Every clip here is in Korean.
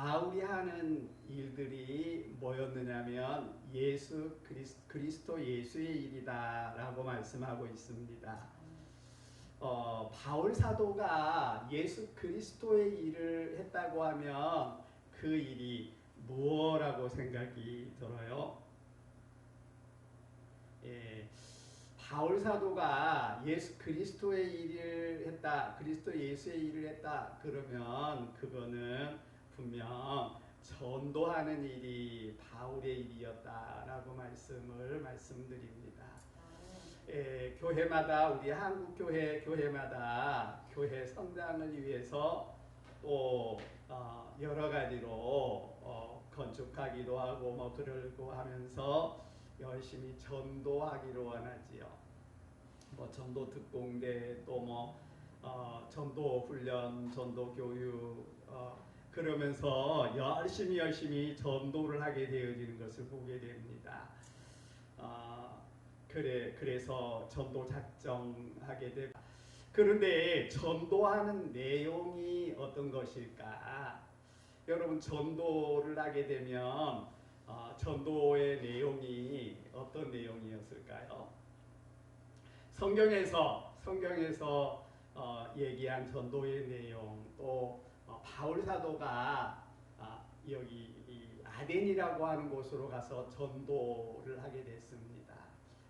바울이 하는 일들이 뭐였느냐면 예수 그리스도 예수의 일이다라고 말씀하고 있습니다. 바울 사도가 예수 그리스도의 일을 했다고 하면 그 일이 무엇이라고 생각이 들어요? 예, 바울 사도가 예수 그리스도의 일을 했다, 그리스도 예수의 일을 했다 그러면 그거는 분명 전도하는 일이 바울의 일이었다라고 말씀드립니다. 교회마다 우리 한국 교회마다 교회 성장을 위해서 또 여러 가지로 건축하기도 하고 뭐 그러고 하면서 열심히 전도하기로 원하지요. 뭐 전도 특공대 또 뭐 전도 훈련, 전도 교육 그러면서 열심히 전도를 하게 되어지는 것을 보게 됩니다. 그래서 전도 작정하게 되고 그런데 전도하는 내용이 어떤 것일까? 여러분 전도를 하게 되면 전도의 내용이 어떤 내용이었을까요? 성경에서 얘기한 전도의 내용 또 바울 사도가 여기 이 아덴이라고 하는 곳으로 가서 전도를 하게 됐습니다.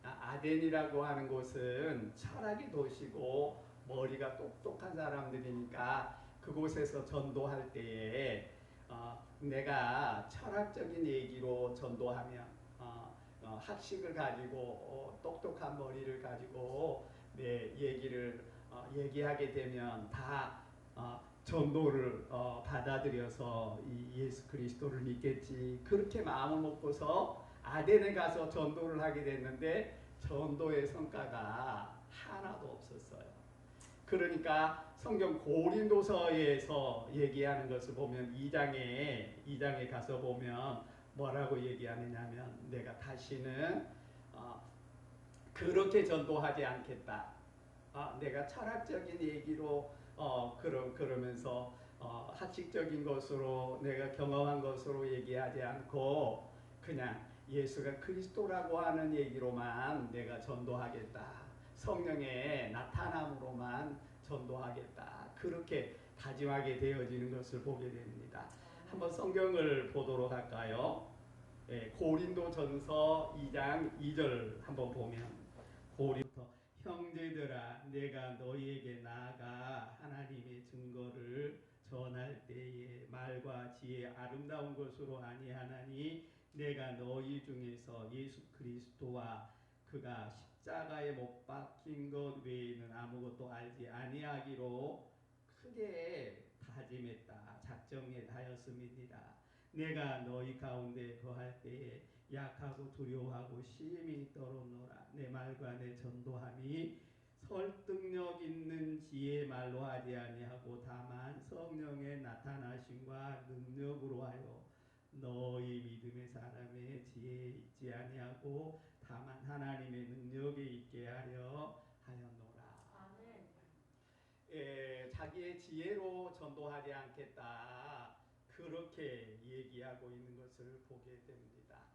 아덴이라고 하는 곳은 철학의 도시고 머리가 똑똑한 사람들이니까 그곳에서 전도할 때에 내가 철학적인 얘기로 전도하면 학식을 가지고 똑똑한 머리를 가지고 내 얘기를 얘기하게 되면 다 전도를 받아들여서 이 예수 그리스도를 믿겠지 그렇게 마음을 먹고서 아덴에 가서 전도를 하게 됐는데 전도의 성과가 하나도 없었어요. 그러니까 성경 고린도서에서 얘기하는 것을 보면 2장에 가서 보면 뭐라고 얘기하느냐면 내가 다시는 그렇게 전도하지 않겠다. 내가 철학적인 얘기로 그러면서 학식적인 것으로 내가 경험한 것으로 얘기하지 않고 그냥 예수가 그리스도라고 하는 얘기로만 내가 전도하겠다. 성령의 나타남으로만 전도하겠다. 그렇게 다짐하게 되어지는 것을 보게 됩니다. 한번 성경을 보도록 할까요? 고린도전서 2장 2절 한번 보면 고린도 형제들아 내가 너희에게 나아가 하나님의 증거를 전할 때에 말과 지혜 아름다운 것으로 아니하나니 내가 너희 중에서 예수 그리스도와 그가 십자가에 못 박힌 것 외에는 아무것도 알지 아니하기로 크게 다짐했다. 작정하였음이니라. 내가 너희 가운데 거할 때에 약하고 두려워하고 심히 떨었노라. 내 말과 내 전도함이 설득력 있는 지혜의 말로 하지 아니하고 다만 성령의 나타나심과 능력으로 하여 너희 믿음의 사람의 지혜에 있지 아니하고 다만 하나님의 능력에 있게 하였노라. 자기의 지혜로 전도하지 않겠다. 그렇게 얘기하고 있는 것을 보게 됩니다.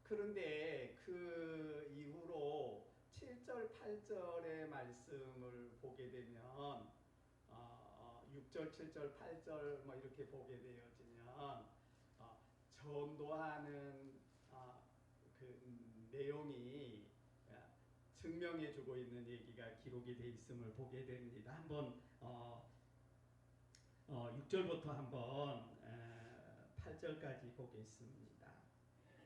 그런데 그 이후로 7절, 8절의 말씀을 보게 되면 6절, 7절, 8절 뭐 이렇게 보게 되어지면 전도하는 그 내용이 증명해주고 있는 얘기가 기록이 돼 있음을 보게 됩니다. 한번 6절부터 한번 8절까지 보겠습니다.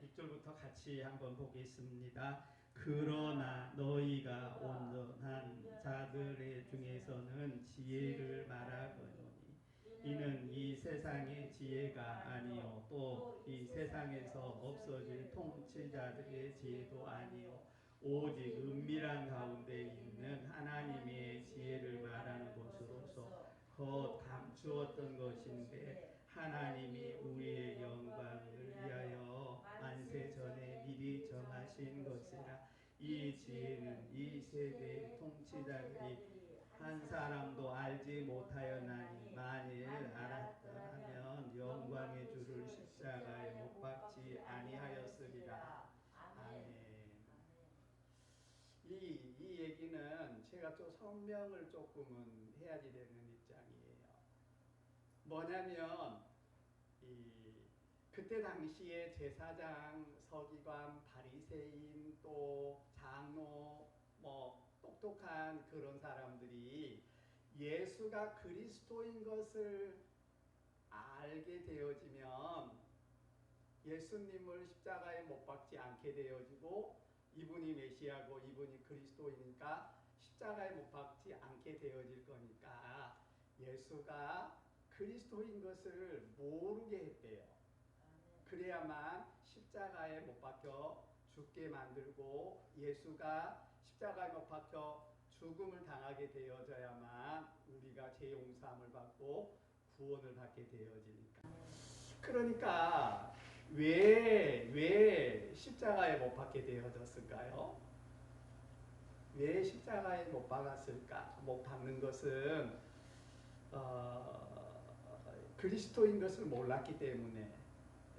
6절부터 같이 한번 보겠습니다. 그러나 너희가 온전한 자들의 중에서는 지혜를 말하거니 이는 이 세상의 지혜가 아니요 또 이 세상에서 없어질 통치자들의 지혜도 아니요 오직 은밀한 가운데 있는 하나님의 지혜를 말하는 것으로서 곧 감추었던 것인데 하나님이 우리의 영광을 위하여 만세 전에 미리 정하신 것이라. 이 지혜는 이 세대의 통치자들이 한 사람도 알지 못하였나니 만일 알았더라면 영광의 제가 좀 설명을 조금은 해야지 되는 입장이에요. 뭐냐면 그때 당시에 제사장, 서기관, 바리새인 또 장로 뭐 똑똑한 그런 사람들이 예수가 그리스도인 것을 알게 되어지면 예수님을 십자가에 못 박지 않게 되어지고 이분이 메시아고 이분이 그리스도이니까 십자가에 못 박지 않게 되어질 거니까 예수가 그리스도인 것을 모르게 했대요. 그래야만 십자가에 못 박혀 죽게 만들고 예수가 십자가에 못 박혀 죽음을 당하게 되어져야만 우리가 죄 용서함을 받고 구원을 받게 되어지니까. 그러니까 왜 십자가에 못 박게 되어졌을까요? 왜 십자가에 못 박았을까? 못 박는 것은 그리스도인 것을 몰랐기 때문에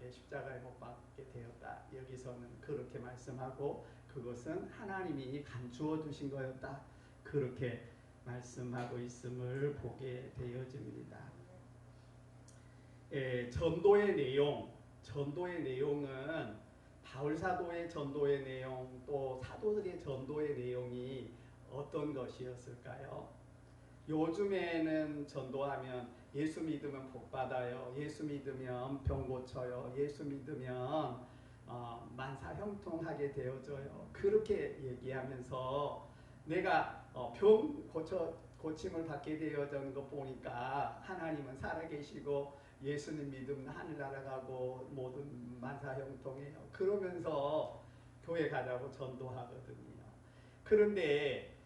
십자가에 못 박게 되었다. 여기서는 그렇게 말씀하고 그것은 하나님이 감추어 두신 거였다. 그렇게 말씀하고 있음을 보게 되어집니다. 전도의 내용은 바울 사도의 전도의 내용 또 사도들의 전도의 내용이 어떤 것이었을까요? 요즘에는 전도하면 예수 믿으면 복 받아요. 예수 믿으면 병 고쳐요. 예수 믿으면 만사 형통하게 되어져요. 그렇게 얘기하면서 내가 병 고침을 받게 되어진 거 보니까 하나님은 살아계시고 예수님 믿으면 하늘나라 가고 모든 만사 형통해요. 그러면서 교회 가자고 전도하거든요. 그런데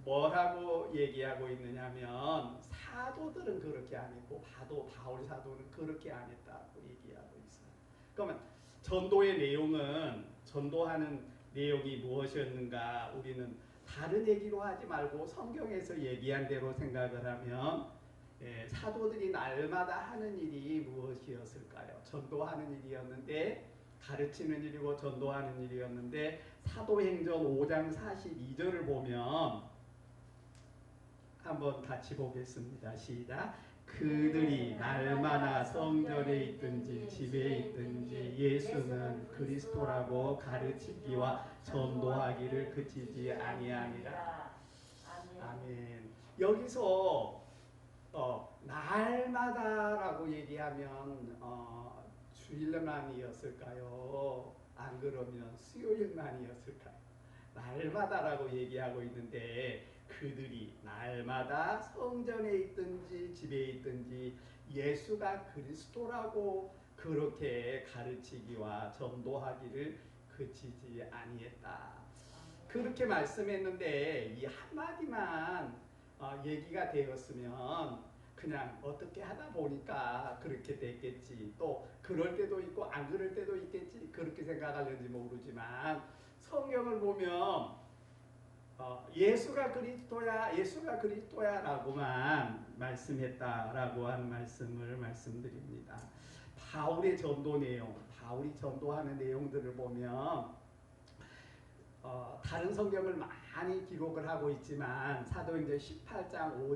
뭐라고 얘기하고 있느냐면 사도들은 그렇게 안 했고 바울 사도는 그렇게 안 했다고 얘기하고 있어요. 그러면 전도하는 내용이 무엇이었는가? 우리는 다른 얘기로 하지 말고 성경에서 얘기한 대로 생각을 하면 사도들이 날마다 하는 일이 무엇이었을까요? 전도하는 일이었는데 가르치는 일이고 전도하는 일이었는데 사도행전 5장 42절을 보면 한번 같이 보겠습니다. 시작. 그들이 날마다 성전에 있든지 집에 있든지 예수는 그리스도라고 가르치기와 전도하기를 그치지 아니하니라. 아멘. 여기서 날마다라고 얘기하면 주일만이었을까요? 안 그러면 수요일만이었을까요? 날마다라고 얘기하고 있는데 그들이 날마다 성전에 있든지 집에 있든지 예수가 그리스도라고 그렇게 가르치기와 전도하기를 그치지 아니했다. 그렇게 말씀했는데 이 한마디만 얘기가 되었으면 그냥 어떻게 하다 보니까 그렇게 됐겠지. 또 그럴 때도 있고 안 그럴 때도 있겠지. 그렇게 생각하는지 모르지만 성경을 보면 예수가 그리스도야 라고만 말씀했다라고 하는 말씀을 말씀드립니다. 바울의 전도 내용, 바울이 전도하는 내용들을 보면 다른 성경을 많이 기록을 하고 있지만 사도행전 18장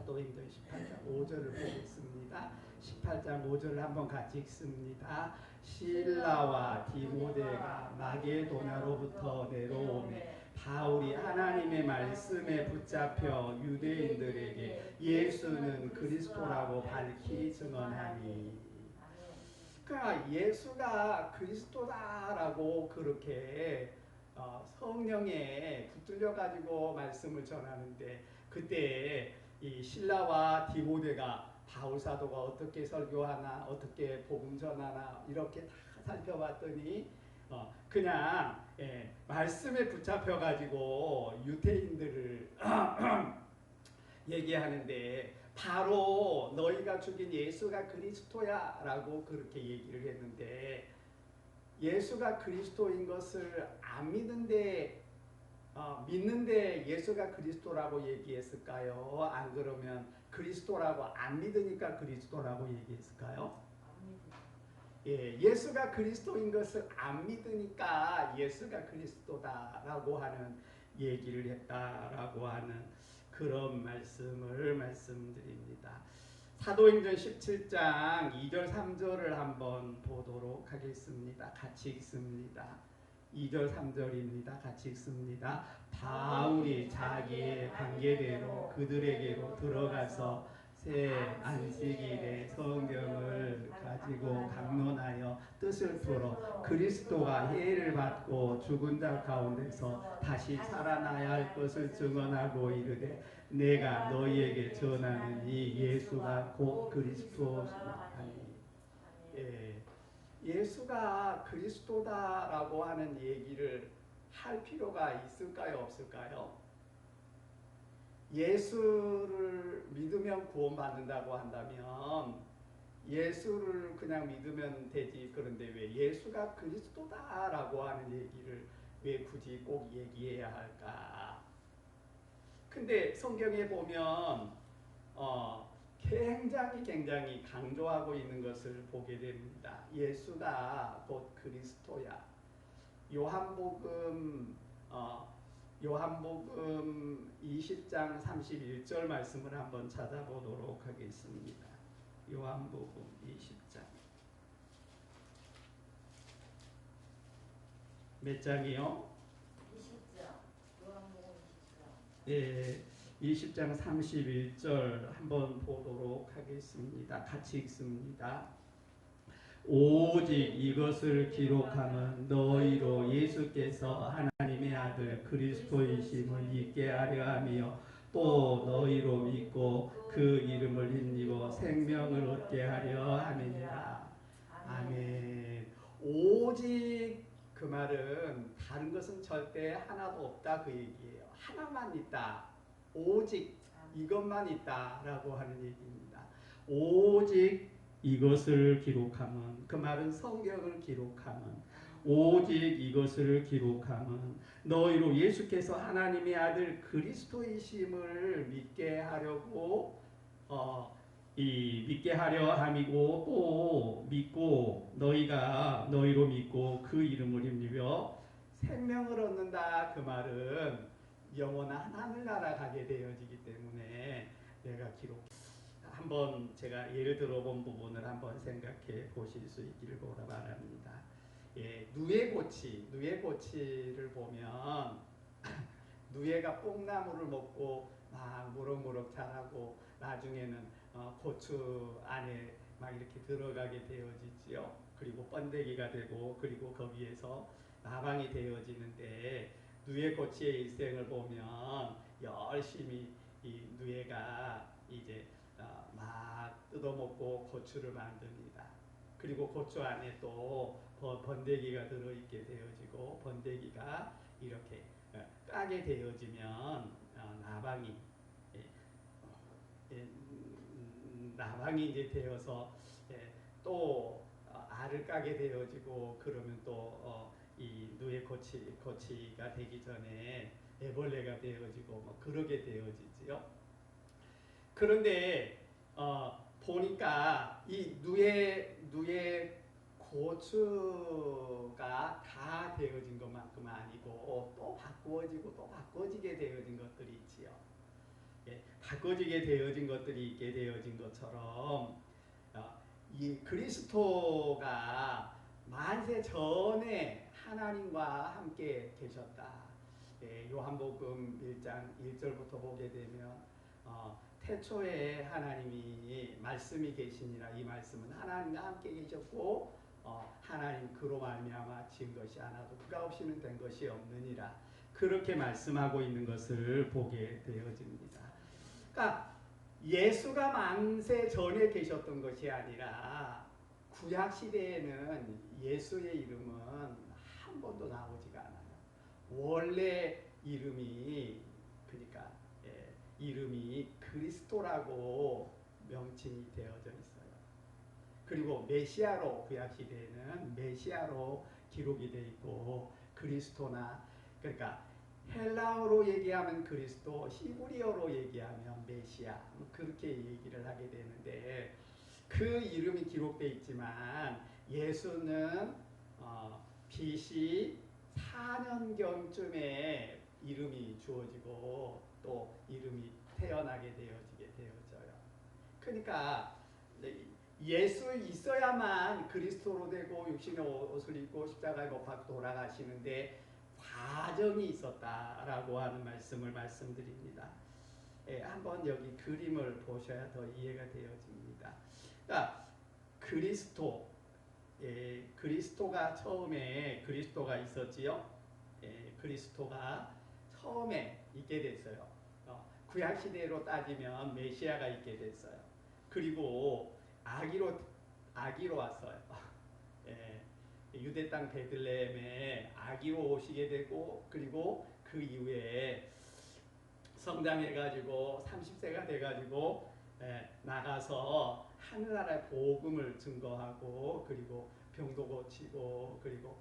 5절을 보겠습니다. 18장 5절을 한번 같이 읽습니다. 실라와 디모데가 마게도냐로부터 내려오매 바울이 하나님의 말씀에 붙잡혀 유대인들에게 예수는 그리스도라고 밝히 증언하니. 그러니까 예수가 그리스도다라고 그렇게 성령에 붙들려 가지고 말씀을 전하는데 그때 이 실라와 디모데가 바울 사도가 어떻게 설교하나 어떻게 복음 전하나 이렇게 다 살펴봤더니 그냥 말씀에 붙잡혀 가지고 유대인들을 얘기하는데 바로 너희가 죽인 예수가 그리스도야 라고 그렇게 얘기를 했는데 예수가 그리스도인 것을 안 믿는데 예수가 그리스도라고 얘기했을까요? 안 그러면 그리스도라고 안 믿으니까 그리스도라고 얘기했을까요? 예수가 그리스도인 것을 안 믿으니까 예수가 그리스도다라고 하는 얘기를 했다라고 하는 그런 말씀을 말씀드립니다. 사도행전 17장 2절 3절을 한번 보도록 하겠습니다. 같이 읽습니다. 2절 3절입니다. 같이 읽습니다. 바울이 자기의 관계대로 그들에게로 들어가서 새 안식일에 성경을 가지고 강론하여 뜻을 풀어 그리스도가 해를 받고 죽은 자 가운데서 다시 살아나야 할 것을 증언하고 이르되 내가 너희에게 전하는 이 예수가 곧 그리스도시니. 예, 예수가 그리스도다라고 하는 얘기를 할 필요가 있을까요, 없을까요? 예수를 믿으면 구원받는다고 한다면 예수를 그냥 믿으면 되지. 그런데 왜 예수가 그리스도다라고 하는 얘기를 왜 굳이 꼭 얘기해야 할까? 근데 성경에 보면 굉장히 강조하고 있는 것을 보게 됩니다. 예수가 곧 그리스도야. 요한복음 20장 31절 말씀을 한번 찾아보도록 하겠습니다. 요한복음 20장 몇 장이요? 20장. 요한복음 20장. 예, 20장 31절 한번 보도록 하겠습니다. 같이 읽습니다. 오직 이것을 기록함은 너희로 예수께서 하나님의 아들 그리스도이심을 믿게 하려 하며 또 너희로 믿고 그 이름을 힘입어 생명을 얻게 하려 함이니라. 아멘. 오직 그 말은 다른 것은 절대 하나도 없다 그 얘기예요. 하나만 있다. 오직 이것만 있다라고 하는 얘기입니다. 오직 이것을 기록함은, 그 말은 성경을 기록함은, 오직 이것을 기록함은 너희로 예수께서 하나님의 아들 그리스도이심을 믿게 하려고 믿게 하려 함이고 또 믿고 너희로 믿고 그 이름을 힘입어 생명을 얻는다. 그 말은 영원한 하늘나라 가게 되어지기 때문에 내가 한번 제가 예를 들어본 부분을 한번 생각해 보실 수 있기를 바랍니다. 예, 누에고치를 보면 누에가 뽕나무를 먹고 막 무럭무럭 자라고 나중에는 고추 안에 막 이렇게 들어가게 되어지지요. 그리고 번데기가 되고 그리고 거기에서 나방이 되어지는데 누에고치의 일생을 보면 열심히 이 누에가 이제 막 뜯어먹고 고추를 만듭니다. 그리고 고추 안에 또 번데기가 들어있게 되어지고 번데기가 이렇게 까게 되어지면 나방이 이제 되어서 또 알을 까게 되어지고 그러면 또 이 누에고치가 되기 전에 애벌레가 되어지고 뭐 그러게 되어지지요. 그런데 보니까 이 누에 고추가 다 되어진 것만큼 아니고 또 바꾸어지고 또 바꿔지게 되어진 것들이 있지요. 예, 바꿔지게 되어진 것들이 있게 되어진 것처럼 이 그리스도가 만세 전에 하나님과 함께 계셨다. 예, 요한복음 1장 1절부터 보게 되면 태초에 하나님이 말씀이 계시니라. 이 말씀은 하나님과 함께 계셨고 하나님 그로 말미암아 지은 것이 하나도 그가 없이는 된 것이 없느니라. 그렇게 말씀하고 있는 것을 보게 되어집니다. 그러니까 예수가 만세 전에 계셨던 것이 아니라 구약 시대에는 예수의 이름은 한 번도 나오지가 않아요. 원래 이름이 그러니까 이름이 그리스도라고 명칭이 되어져 있어요. 그리고 메시아로 구약 시대에는 메시아로 기록이 되어 있고 그리스도나 그러니까 헬라어로 얘기하면 그리스도, 히브리어로 얘기하면 메시아 그렇게 얘기를 하게 되는데 그 이름이 기록되어 있지만 예수는 BC 4년경쯤에 이름이 주어지고 또 이름이 태어나게 되어지게 되어져요. 그러니까 예수 있어야만 그리스도로 되고 육신의 옷을 입고 십자가에 못 박혀 돌아가시는데 과정이 있었다라고 하는 말씀을 말씀드립니다. 예, 한번 여기 그림을 보셔야 더 이해가 되어집니다. 그러니까 그리스도, 예, 그리스도가 처음에 그리스도가 있었지요. 예, 그리스도가 처음에 있게 됐어요. 구약 시대로 따지면 메시아가 있게 됐어요. 그리고 아기로 왔어요. 예, 유대 땅 베들레헴에 아기로 오시게 되고 그리고 그 이후에 성장해가지고 30세가 돼가지고 나가서 하늘나라의 복음을 증거하고 그리고 병도 고치고 그리고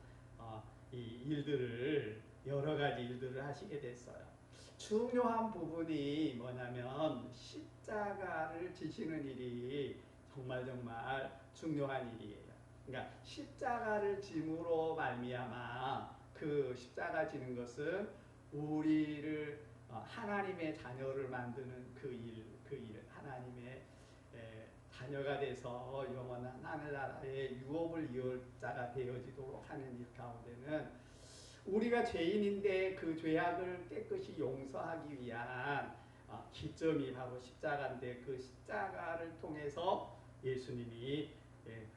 이 일들을 여러 가지 일들을 하시게 됐어요. 중요한 부분이 뭐냐면 십자가를 지시는 일이 정말 중요한 일이에요. 그러니까 십자가를 짐으로 말미암아 그 십자가 지는 것은 우리를 하나님의 자녀를 만드는 그 일, 하나님의 자녀가 돼서 영원한 하늘나라의 유업을 이을 자가 되어지도록 하는 일 가운데는 우리가 죄인인데 그 죄악을 깨끗이 용서하기 위한 기점이 바로 십자가인데 그 십자가를 통해서 예수님이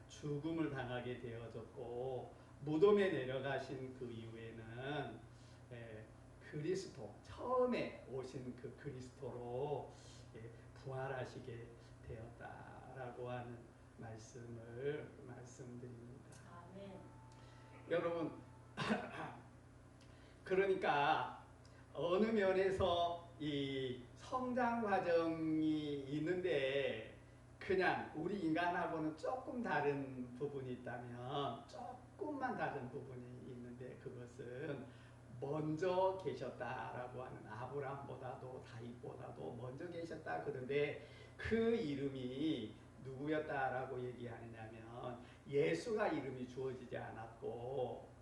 죽음을 당하게 되어졌고 무덤에 내려가신 그 이후에는 그리스도 처음에 오신 그 그리스도로 부활하시게 되었다라고 하는 말씀을 말씀드립니다. 아멘. 여러분 그러니까 어느 면에서 이 성장 과정이 있는데 그냥 우리 인간하고는 조금 다른 부분이 있다면 조금만 다른 부분이 있는데 그것은 먼저 계셨다라고 하는 아브라함보다도 다윗보다도 먼저 계셨다 그런데 그 이름이 누구였다라고 얘기하느냐면 예수가 이름이 주어지지 않았고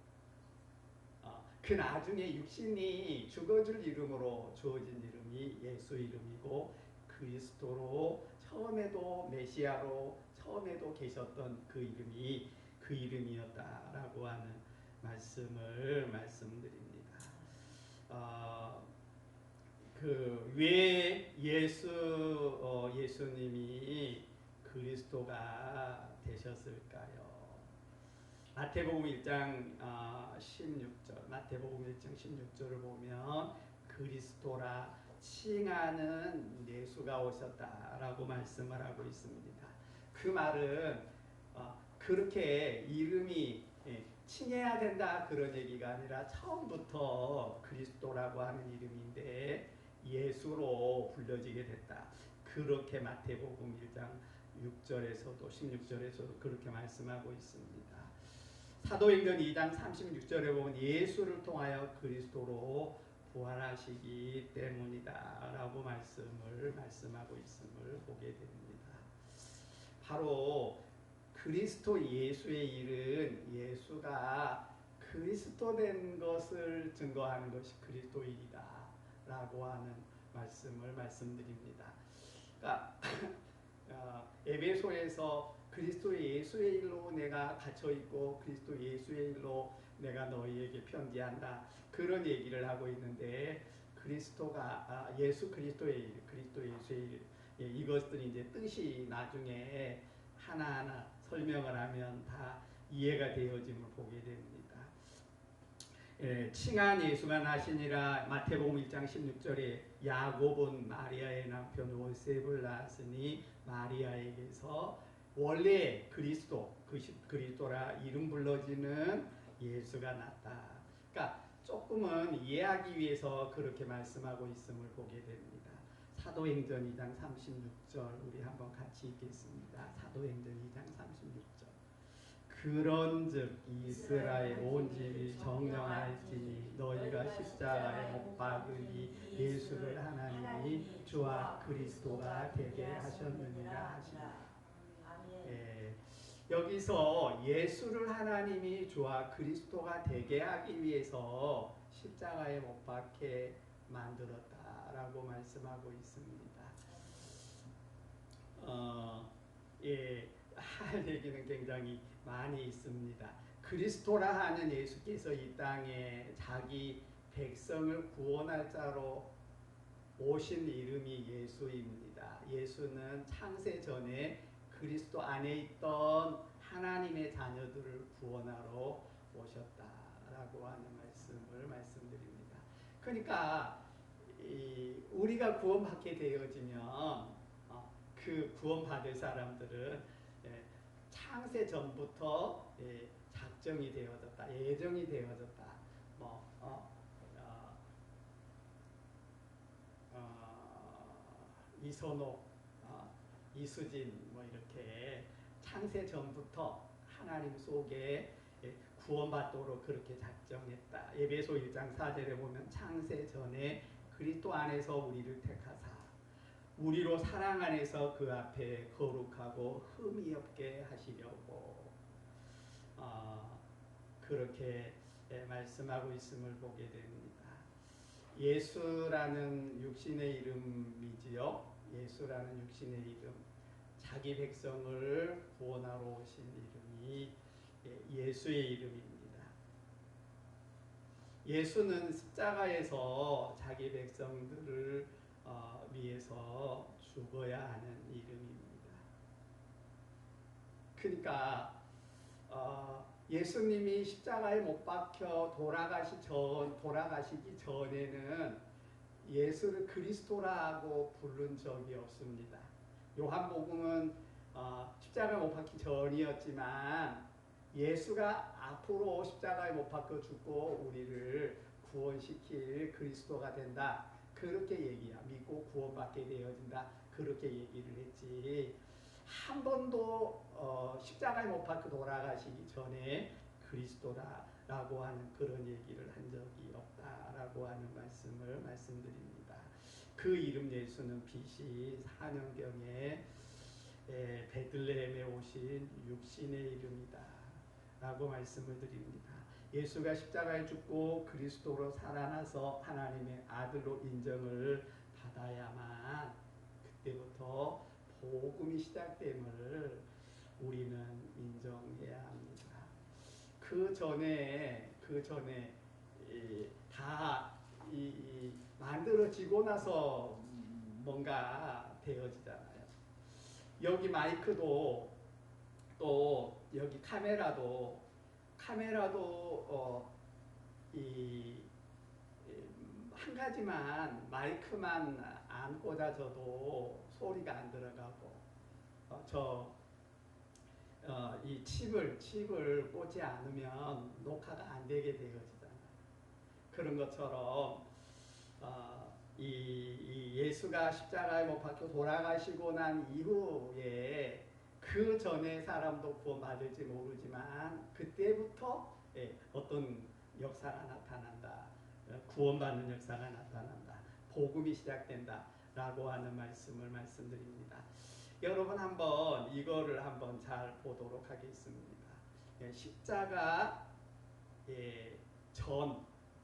그 나중에 육신이 죽어줄 이름으로 주어진 이름이 예수 이름이고 그리스도로 처음에도 메시아로 처음에도 계셨던 그 이름이 그 이름이었다라고 하는 말씀을 말씀드립니다. 그 왜 예수님이 그리스도가 되셨을까요? 마태복음 1장 16절, 마태복음 1장 16절을 보면 그리스도라 칭하는 예수가 오셨다라고 말씀을 하고 있습니다. 그 말은 그렇게 이름이 칭해야 된다 그런 얘기가 아니라 처음부터 그리스도라고 하는 이름인데 예수로 불려지게 됐다. 그렇게 마태복음 1장 6절에서도 16절에서도 그렇게 말씀하고 있습니다. 사도행전 2장 36절에 보면 예수를 통하여 그리스도로 부활하시기 때문이다 라고 말씀하고 있음을 보게 됩니다. 바로 그리스도 예수의 일은 예수가 그리스도 된 것을 증거하는 것이 그리스도 일이다 라고 하는 말씀을 말씀드립니다. 그러니까 에베소에서 그리스도 예수의 일로 내가 갇혀있고 그리스도 예수의 일로 내가 너희에게 편지한다 그런 얘기를 하고 있는데 그리스도가 예수 그리스도의 일, 그리스도 예수의 일 이것들이 이제 뜻이 나중에 하나하나 설명을 하면 다 이해가 되어짐을 보게 됩니다. 칭한 예수가 나시니라 마태복음 1장 16절에 야곱은 마리아의 남편 요셉을 낳았으니 마리아에게서 원래 그리스도라 이름 불러지는 예수가 났다. 그러니까 조금은 이해하기 위해서 그렇게 말씀하고 있음을 보게 됩니다. 사도행전 2장 36절 우리 한번 같이 읽겠습니다. 사도행전 2장 36절 그런즉 이스라엘 온 집이 정령할지니 너희가 십자가에 못 박으니 예수를 하나님이 주와 그리스도가 되게 하셨느니라 하시니라. 여기서 예수를 하나님이 주와 그리스도가 되게 하기 위해서 십자가에 못 박게 만들었다라고 말씀하고 있습니다. 예, 할 얘기는 굉장히 많이 있습니다. 그리스도라 하는 예수께서 이 땅에 자기 백성을 구원할 자로 오신 이름이 예수입니다. 예수는 창세 전에 그리스도 안에 있던 하나님의 자녀들을 구원하러 오셨다라고 하는 말씀을 말씀드립니다. 그러니까 우리가 구원받게 되어지면 그 구원받을 사람들은 창세 전부터 작정이 되어졌다, 예정이 되어졌다. 뭐 이선옥, 이수진 뭐 이렇게 창세 전부터 하나님 속에 구원받도록 그렇게 작정했다. 에베소 1장 4절에 보면 창세 전에 그리스도 안에서 우리를 택하사 우리로 사랑 안에서 그 앞에 거룩하고 흠이 없게 하시려고 그렇게 말씀하고 있음을 보게 됩니다. 예수라는 육신의 이름이지요. 예수라는 육신의 이름, 자기 백성을 구원하러 오신 이름이 예수의 이름입니다. 예수는 십자가에서 자기 백성들을 위해서 죽어야 하는 이름입니다. 그러니까 예수님이 십자가에 못 박혀 돌아가시기 전에는 예수를 그리스도라고 부른 적이 없습니다. 요한복음은 십자가에 못 박기 전이었지만 예수가 앞으로 십자가에 못 박혀 죽고 우리를 구원시킬 그리스도가 된다. 그렇게 믿고 구원받게 되어진다. 그렇게 얘기를 했지. 한 번도 십자가에 못 박혀 돌아가시기 전에 그리스도라고 하는 그런 얘기를 한 적이 없다라고 하는 말씀을 말씀드립니다. 그 이름 예수는 BC 4년경에 베들레헴에 오신 육신의 이름이다 라고 말씀을 드립니다. 예수가 십자가에 죽고 그리스도로 살아나서 하나님의 아들로 인정을 받아야만 그때부터 복음이 시작됨을 우리는 인정해야 합니다. 그 전에 다 만들어지고 나서 뭔가 되어지잖아요. 여기 마이크도 또 여기 카메라도 한 가지만 마이크만 안 꽂아져도 소리가 안 들어가고 이 칩을 꽂지 않으면 녹화가 안 되게 되어지잖아요. 그런 것처럼 이 예수가 십자가에 못 박혀 돌아가시고 난 이후에 그 전에 사람도 구원받을지 모르지만 그때부터 어떤 역사가 나타난다. 구원받는 역사가 나타난다. 복음이 시작된다. 라고 하는 말씀을 말씀드립니다. 여러분 한번 이거를 한번 잘 보도록 하겠습니다. 십자가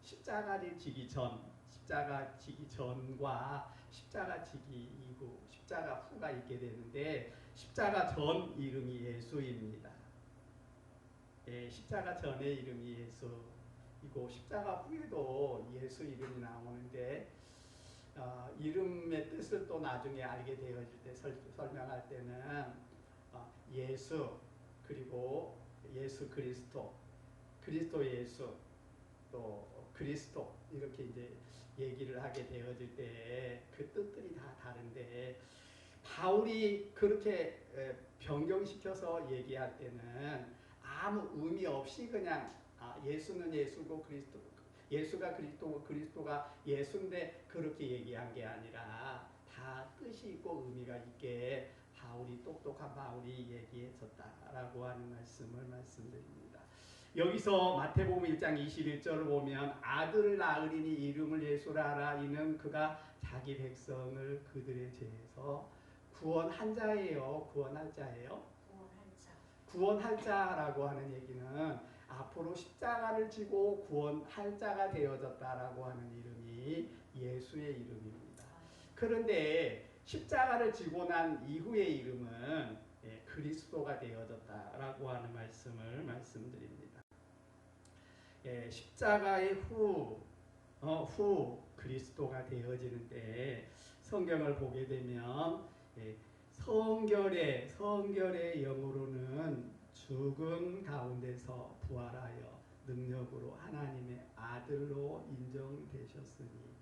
십자가를 지기 전, 십자가 지기 전과 십자가 지기 이후, 십자가 후가 있게 되는데 십자가 전 이름이 예수입니다. 십자가 전의 이름이 예수이고 십자가 후에도 예수 이름이 나오는데 이름의 뜻을 또 나중에 알게 되어질 때 설명할 때는 예수 그리고 예수 그리스도 예수 또 그리스도 이렇게 이제 얘기를 하게 되어질 때 그 뜻들이 다 다른데 바울이 그렇게 변경시켜서 얘기할 때는 아무 의미 없이 그냥 예수는 예수고 예수가 그리스도고 그리스도가 예수인데 그렇게 얘기한 게 아니라 다 뜻이 있고 의미가 있게 똑똑한 바울이 얘기했었다라고 하는 말씀을 말씀드립니다. 여기서 마태복음 1장 21절을 보면 아들을 낳으리니 이름을 예수라 하라. 이는 그가 자기 백성을 그들의 죄에서 구원한 자예요. 구원할 자예요. 구원할 자라고 하는 얘기는 앞으로 십자가를 지고 구원할 자가 되어졌다라고 하는 이름이 예수의 이름입니다. 그런데 십자가를 지고 난 이후의 이름은 그리스도가 되어졌다라고 하는 말씀을 말씀드립니다. 십자가의 후 그리스도가 되어지는데 성경을 보게 되면 성결의 영으로는 죽은 가운데서 부활하여 능력으로 하나님의 아들로 인정되셨으니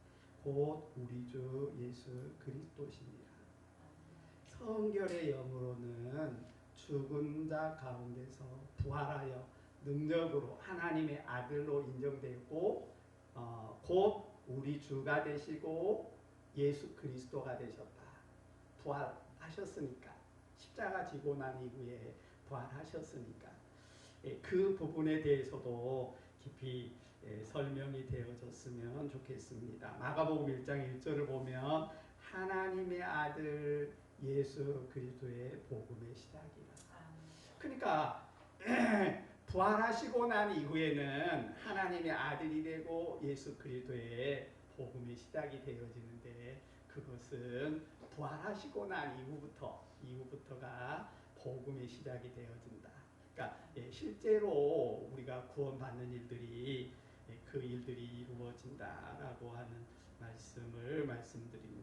곧 우리 주 예수 그리스도시니라. 성결의 영으로는 죽은 자 가운데서 부활하여 능력으로 하나님의 아들로 인정되고 곧 우리 주가 되시고 예수 그리스도가 되셨다. 부활하셨으니까. 십자가 지고 난 이후에 부활하셨으니까. 그 부분에 대해서도 깊이 설명이 되어졌으면 좋겠습니다. 마가복음 1장 1절을 보면 하나님의 아들 예수 그리스도의 복음의 시작이라. 그러니까 부활하시고 난 이후에는 하나님의 아들이 되고 예수 그리스도의 복음의 시작이 되어지는데 그것은 부활하시고 난 이후부터가 복음의 시작이 되어진다. 그러니까 실제로 우리가 구원받는 일들이 그 일들이 이루어진다라고 하는 말씀을 말씀드립니다.